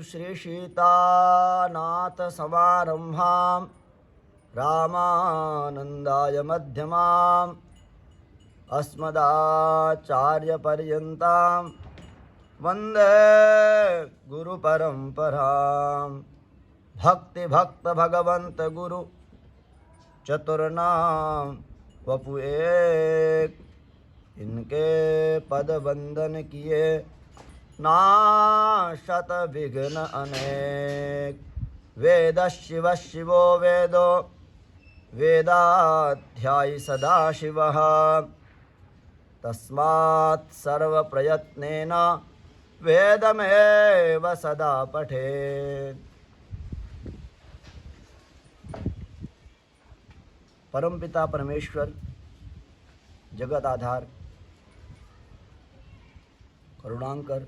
श्रीसीतानाथसमारम्भां रामानन्दाय मध्यमाम् अस्मदाचार्यपर्यन्तां वन्दे गुरुपरम्परां। भक्तिभक्त भगवंत गुरु चतुर्नाम वपु एक, इनके पद वंदन किए नाशत विघ्न अनेक। वेद शिव शिवो वेदो वेदाध्यायी सदाशिवः तस्मात् सर्वप्रयत्नेन वेदमेव सदा पठेत्। परमपिता परमेश्वर जगत आधार करुणांकर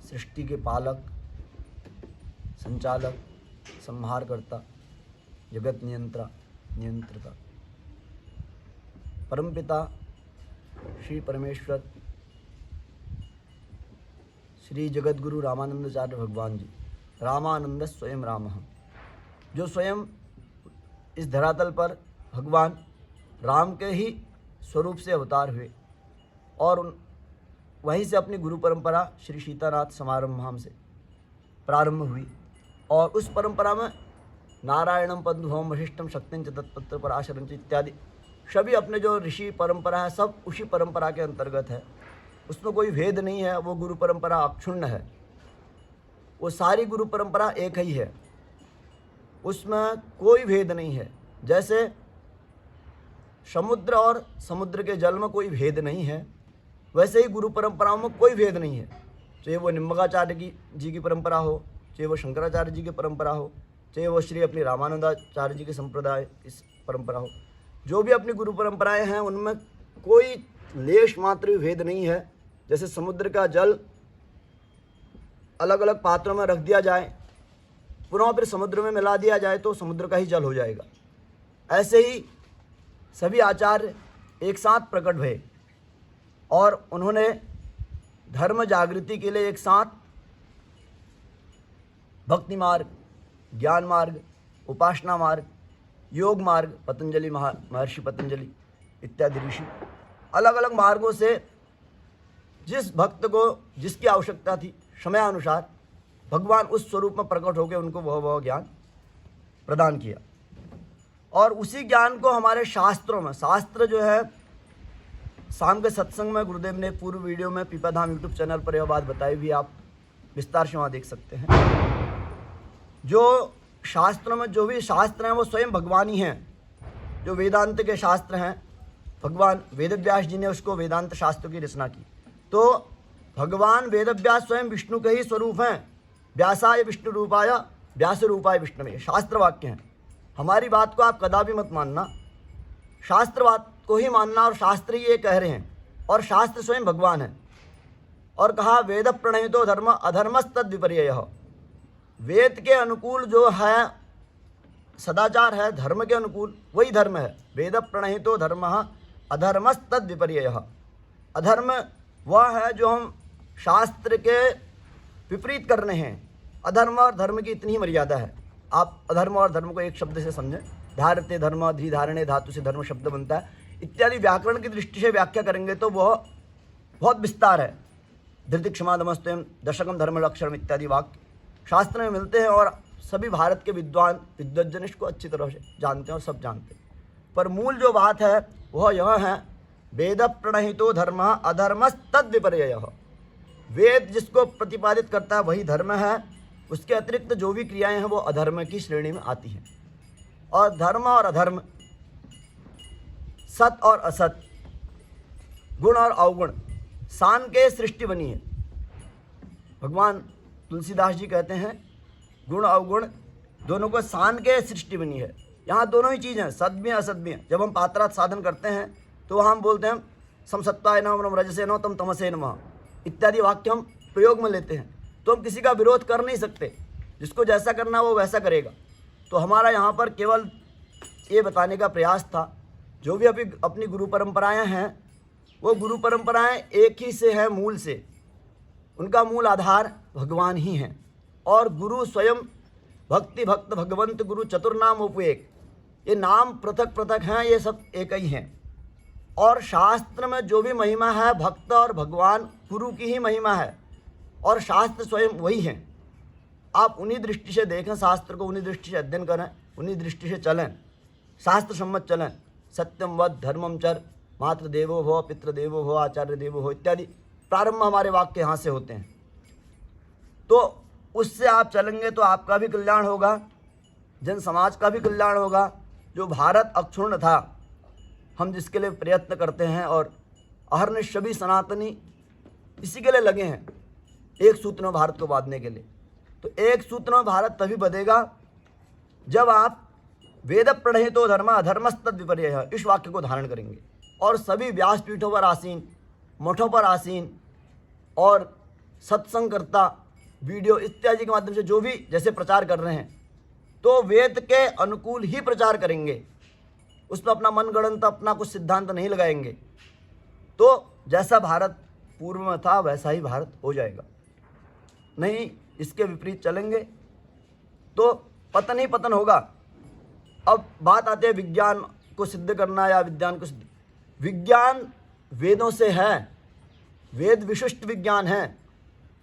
सृष्टि के पालक संचालक संहारकर्ता जगत नियंत्रता परमपिता श्री परमेश्वर श्री जगतगुरु रामानंदाचार्य भगवान जी, रामानंद स्वयं राम, जो स्वयं इस धरातल पर भगवान राम के ही स्वरूप से अवतार हुए और वहीं से अपनी गुरु परंपरा श्री सीतानाथ समारंभाम से प्रारंभ हुई। और उस परंपरा में नारायणम पद्मभवम वशिष्ठम शक्तिं च तत्पत्र पराशरं च इत्यादि सभी अपने जो ऋषि परंपरा है सब उसी परंपरा के अंतर्गत है। उसमें कोई भेद नहीं है, वो गुरु परंपरा अक्षुण्ण है, वो सारी गुरु परंपरा एक ही है, उसमें कोई भेद नहीं है। जैसे समुद्र और समुद्र के जल में कोई भेद नहीं है, वैसे ही गुरु परंपराओं में कोई भेद नहीं है। चाहे वो निम्बकाचार्य जी की परंपरा हो, चाहे वो शंकराचार्य जी की परंपरा हो, चाहे वो श्री अपनी रामानंदाचार्य जी के संप्रदाय इस परंपरा हो, जो भी अपनी गुरु परंपराएं हैं उनमें कोई लेश मात्र भी भेद नहीं है। जैसे समुद्र का जल अलग अलग पात्रों में रख दिया जाए, पुनः फिर समुद्र में मिला दिया जाए तो समुद्र का ही जल हो जाएगा, ऐसे ही सभी आचार्य एक साथ प्रकट हुए और उन्होंने धर्म जागृति के लिए एक साथ भक्ति मार्ग, ज्ञान मार्ग, उपासना मार्ग, योग मार्ग, पतंजलि महर्षि पतंजलि इत्यादि ऋषि अलग अलग मार्गों से जिस भक्त को जिसकी आवश्यकता थी समयानुसार भगवान उस स्वरूप में प्रकट होकर उनको वह ज्ञान प्रदान किया। और उसी ज्ञान को हमारे शास्त्रों में, शास्त्र जो है शाम के सत्संग में गुरुदेव ने पूर्व वीडियो में पीपाधाम यूट्यूब चैनल पर यह बात बताई भी, आप विस्तार से वहाँ देख सकते हैं। जो शास्त्रों में जो भी शास्त्र हैं वो स्वयं भगवान ही हैं। जो वेदांत के शास्त्र हैं, भगवान वेदव्यास जी ने उसको वेदांत शास्त्र की रचना की, तो भगवान वेदव्यास स्वयं विष्णु के ही स्वरूप हैं। व्यासाय विष्णु रूपाय व्यास रूपाय विष्णुवे, शास्त्र वाक्य हैं। हमारी बात को आप कदापि मत मानना, शास्त्र बात को ही मानना, और शास्त्र ये कह रहे हैं और शास्त्र स्वयं भगवान है। और कहा वेद प्रणहितो धर्म अधर्मस्तद विपर्ययः, वेद के अनुकूल जो है सदाचार है, धर्म के अनुकूल वही धर्म है। वेद प्रणहितो धर्म अधर्मस्तद विपर्ययः, अधर्म वह है जो हम शास्त्र के विपरीत कर रहे हैं। अधर्म और धर्म की इतनी ही मर्यादा है। आप अधर्म और धर्म को एक शब्द से समझें, धारते धर्म, धिधारणे धातु से धर्म शब्द बनता है इत्यादि व्याकरण की दृष्टि से व्याख्या करेंगे तो वह बहुत विस्तार है। धृति क्षमा नमस्ते दशकम धर्म लक्षण इत्यादि वाक्य शास्त्र में मिलते हैं और सभी भारत के विद्वज्जन इसको अच्छी तरह से जानते हैं और सब जानते हैं। पर मूल जो बात है वह यह है, वेद प्रणहितो धर्म अधर्मस्तद विपर्ययः, वेद जिसको प्रतिपादित करता है वही धर्म है, उसके अतिरिक्त जो भी क्रियाएं हैं वो अधर्म की श्रेणी में आती हैं। और धर्म और अधर्म, सत और असत, गुण और अवगुण, सान के सृष्टि बनी है। भगवान तुलसीदास जी कहते हैं गुण अवगुण दोनों को सान के सृष्टि बनी है। यहाँ दोनों ही चीज़ हैं, सद भी हैं असत भी हैं। जब हम पात्रार्थ साधन करते हैं तो वहाँ हम बोलते हैं समसत्वाय नमः रजसे नमः तम तमसे नमः इत्यादि वाक्य हम प्रयोग में लेते हैं। तो हम किसी का विरोध कर नहीं सकते, जिसको जैसा करना वो वैसा करेगा। तो हमारा यहाँ पर केवल ये बताने का प्रयास था, जो भी अभी अपनी गुरु परंपराएं हैं वो गुरु परंपराएं एक ही से हैं मूल से। उनका मूल आधार भगवान ही हैं। और गुरु स्वयं भक्ति भक्त भगवंत गुरु चतुर्नाम उपएक, ये नाम पृथक पृथक हैं, ये सब एक ही हैं। और शास्त्र में जो भी महिमा है भक्त और भगवान गुरु की ही महिमा है, और शास्त्र स्वयं वही हैं। आप उन्हीं दृष्टि से देखें शास्त्र को, उन्हीं दृष्टि से अध्ययन करें, उन्हीं दृष्टि से चलें, शास्त्र सम्मत चलें। सत्यम वद धर्मम चर मातृ देवो भव पितृ देवो भव आचार्य देवो भव इत्यादि प्रारंभ हमारे वाक्य यहाँ से होते हैं। तो उससे आप चलेंगे तो आपका भी कल्याण होगा, जन समाज का भी कल्याण होगा। जो भारत अक्षुण्ण था, हम जिसके लिए प्रयत्न करते हैं, और अहर्निश सभी सनातनी इसी के लिए लगे हैं, एक सूत्र में भारत को बांधने के लिए। तो एक सूत्र में भारत तभी बधेगा जब आप वेद प्रणहितो धर्म अधर्मस्तद विपर्यय इस वाक्य को धारण करेंगे, और सभी व्यासपीठों पर आसीन, मठों पर आसीन और सत्संगकर्ता वीडियो इत्यादि के माध्यम से जो भी जैसे प्रचार कर रहे हैं, तो वेद के अनुकूल ही प्रचार करेंगे, उसमें अपना मनगढ़ंत अपना कुछ सिद्धांत नहीं लगाएंगे। तो जैसा भारत पूर्व में था वैसा ही भारत हो जाएगा। नहीं इसके विपरीत चलेंगे तो पतन ही पतन होगा। अब बात आती है विज्ञान को सिद्ध करना या विज्ञान को सिद्ध। विज्ञान वेदों से है, वेद विशिष्ट विज्ञान है।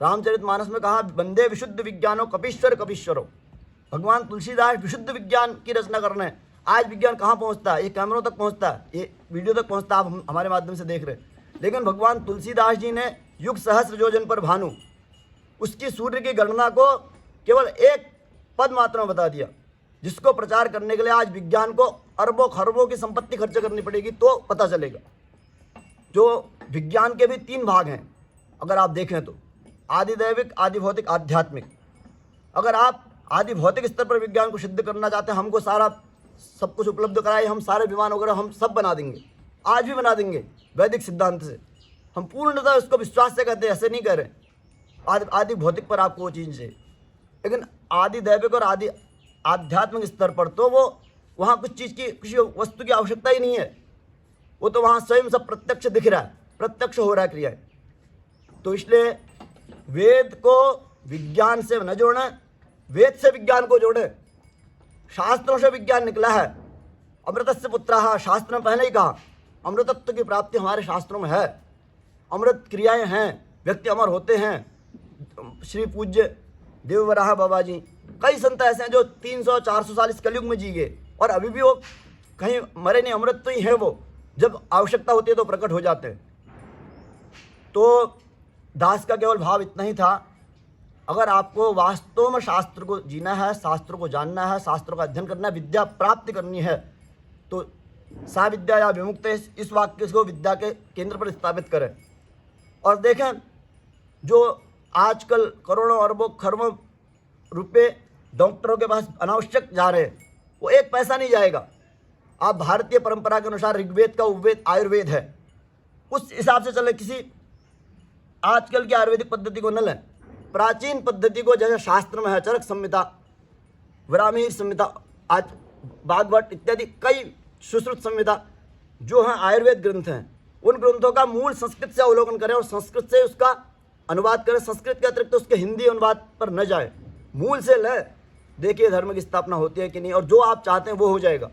रामचरितमानस में कहा वंदे विशुद्ध विज्ञानो कपीश्वर कपीश्वरो। भगवान तुलसीदास विशुद्ध विज्ञान की रचना कर रहे हैं। आज विज्ञान कहाँ पहुँचता है? ये कैमरों तक पहुँचता है, ये वीडियो तक पहुँचता है, आप हमारे माध्यम से देख रहे हैं। लेकिन भगवान तुलसीदास जी ने युग सहस्र योजन पर भानु, उसकी सूर्य की गणना को केवल एक पद मात्र में बता दिया, जिसको प्रचार करने के लिए आज विज्ञान को अरबों खरबों की संपत्ति खर्च करनी पड़ेगी तो पता चलेगा। जो विज्ञान के भी 3 भाग हैं अगर आप देखें तो, आदि दैविक, आदि भौतिक, आध्यात्मिक। अगर आप आदि भौतिक स्तर पर विज्ञान को सिद्ध करना चाहते हैं, हमको सारा सब कुछ उपलब्ध कराए, हम सारे विमान वगैरह हम सब बना देंगे, आज भी बना देंगे वैदिक सिद्धांत से। हम पूर्णतः उसको विश्वास से कहते हैं, ऐसे नहीं कह रहे। आदि भौतिक पर आपको वो चीज़ चाहिए, लेकिन आदि दैविक और आदि आध्यात्मिक स्तर पर तो वो वहाँ कुछ चीज़ की, किसी वस्तु की आवश्यकता ही नहीं है। वो तो वहाँ स्वयं सब प्रत्यक्ष दिख रहा है, प्रत्यक्ष हो रहा है क्रिया। तो इसलिए वेद को विज्ञान से न जोड़ें, वेद से विज्ञान को जोड़ें। शास्त्रों से विज्ञान निकला है। अमृतस्य पुत्रः, शास्त्र में पहले ही कहा अमृतत्व की प्राप्ति हमारे शास्त्रों में है। अमृत क्रियाएं हैं, व्यक्ति अमर होते हैं। श्री पूज्य देववराह बाबा जी, कई संत ऐसे हैं जो 300-400 साल इस कलयुग में जी गए और अभी भी वो कहीं मरे नहीं, अमृत तो ही है वो, जब आवश्यकता होती है तो प्रकट हो जाते हैं। तो दास का केवल भाव इतना ही था, अगर आपको वास्तव में शास्त्र को जीना है, शास्त्र को जानना है, शास्त्रों का अध्ययन करना है, विद्या प्राप्ति करनी है, तो सा विद्या या विमुक्त इस वाक्य को विद्या के केंद्र पर स्थापित करें। और देखें जो आजकल करोड़ों अरबों खरबों रुपए डॉक्टरों के पास अनावश्यक जा रहे हैं, वो 1 पैसा नहीं जाएगा। आप भारतीय परंपरा के अनुसार ऋग्वेद का उपवेद आयुर्वेद है, उस हिसाब से चले। किसी आजकल की आयुर्वेदिक पद्धति को न लें, प्राचीन पद्धति को, जैसे शास्त्र में है चरक संहिता, वरामीर संहिता, आज भागवत इत्यादि कई सुश्रुत संहिता जो हैं आयुर्वेद ग्रंथ हैं, उन ग्रंथों का मूल संस्कृत से अवलोकन करें और संस्कृत से उसका अनुवाद करें। संस्कृत के अतिरिक्त उसके हिंदी अनुवाद पर न जाए, मूल से लें। देखिए धर्म की स्थापना होती है कि नहीं, और जो आप चाहते हैं वो हो जाएगा।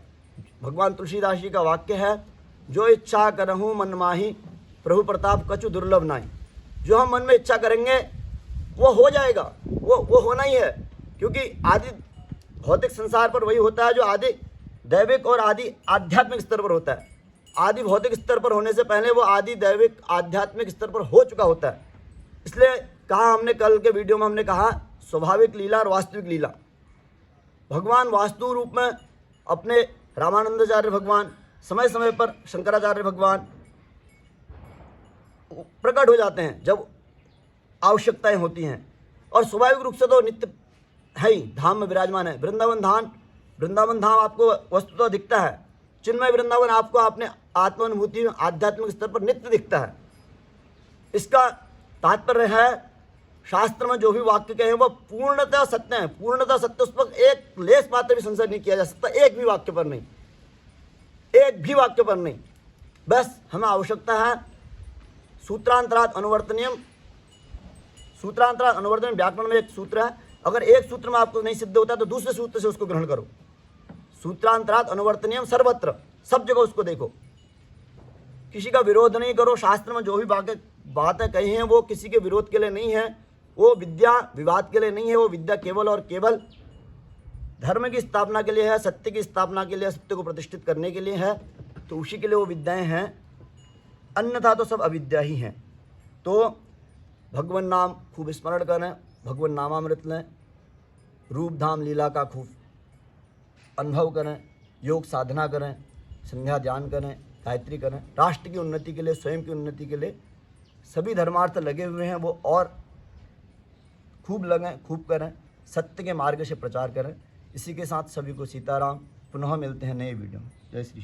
भगवान तुलसीदास जी का वाक्य है, जो इच्छा करहूँ मन माही प्रभु प्रताप कछु दुर्लभ नाई। जो हम मन में इच्छा करेंगे वो हो जाएगा, वो होना ही है। क्योंकि आदि भौतिक संसार पर वही होता है जो आदि दैविक और आदि आध्यात्मिक स्तर पर होता है। आदि भौतिक स्तर पर होने से पहले वो आदि दैविक आध्यात्मिक स्तर पर हो चुका होता है। इसलिए कहा हमने कल के वीडियो में, हमने कहा स्वाभाविक लीला और वास्तविक लीला। भगवान वास्तु रूप में अपने रामानंदाचार्य भगवान, समय समय पर शंकराचार्य भगवान प्रकट हो जाते हैं जब आवश्यकताएं होती हैं, और स्वाभाविक रूप से तो नित्य है ही, धाम में विराजमान है। वृंदावन धाम आपको वस्तुतः दिखता है, चिन्मय वृंदावन आपको अपने आत्मानुभूति में आध्यात्मिक स्तर पर नित्य दिखता है। इसका तात्पर्य है शास्त्र में जो भी वाक्य कहे वो पूर्णतः सत्य है, पूर्णतः सत्य। उस पर एक लेस मात्र भी संशय नहीं किया जा सकता, एक भी वाक्य पर नहीं, एक भी वाक्य पर नहीं। बस हमें आवश्यकता है सूत्रांतरात् अनुवर्तनीयम, सूत्रांतरात अनुवर्तन व्याकरण में एक सूत्र है, अगर एक सूत्र में आपको नहीं सिद्ध होता तो दूसरे सूत्र से उसको ग्रहण करो। सूत्रांतरात अनुवर्तनीयम सर्वत्र, सब जगह उसको देखो, किसी का विरोध नहीं करो। शास्त्र में जो भी बातें कही हैं वो किसी के विरोध के लिए नहीं है, वो विद्या विवाद के लिए नहीं है, वो विद्या केवल और केवल धर्म की स्थापना के लिए है, सत्य की स्थापना के लिए, सत्य को प्रतिष्ठित करने के लिए है, तो उसी के लिए वो विद्याएं हैं, अन्यथा तो सब अविद्या ही हैं। तो भगवान नाम खूब स्मरण करें, भगवान नामामृत लें, रूप धाम लीला का खूब अनुभव करें, योग साधना करें, संध्या ध्यान करें, गायत्री करें। राष्ट्र की उन्नति के लिए, स्वयं की उन्नति के लिए सभी धर्मार्थ लगे हुए हैं, वो और खूब लगें, खूब करें, सत्य के मार्ग से प्रचार करें। इसी के साथ सभी को सीताराम। पुनः मिलते हैं नए वीडियो में। जय श्री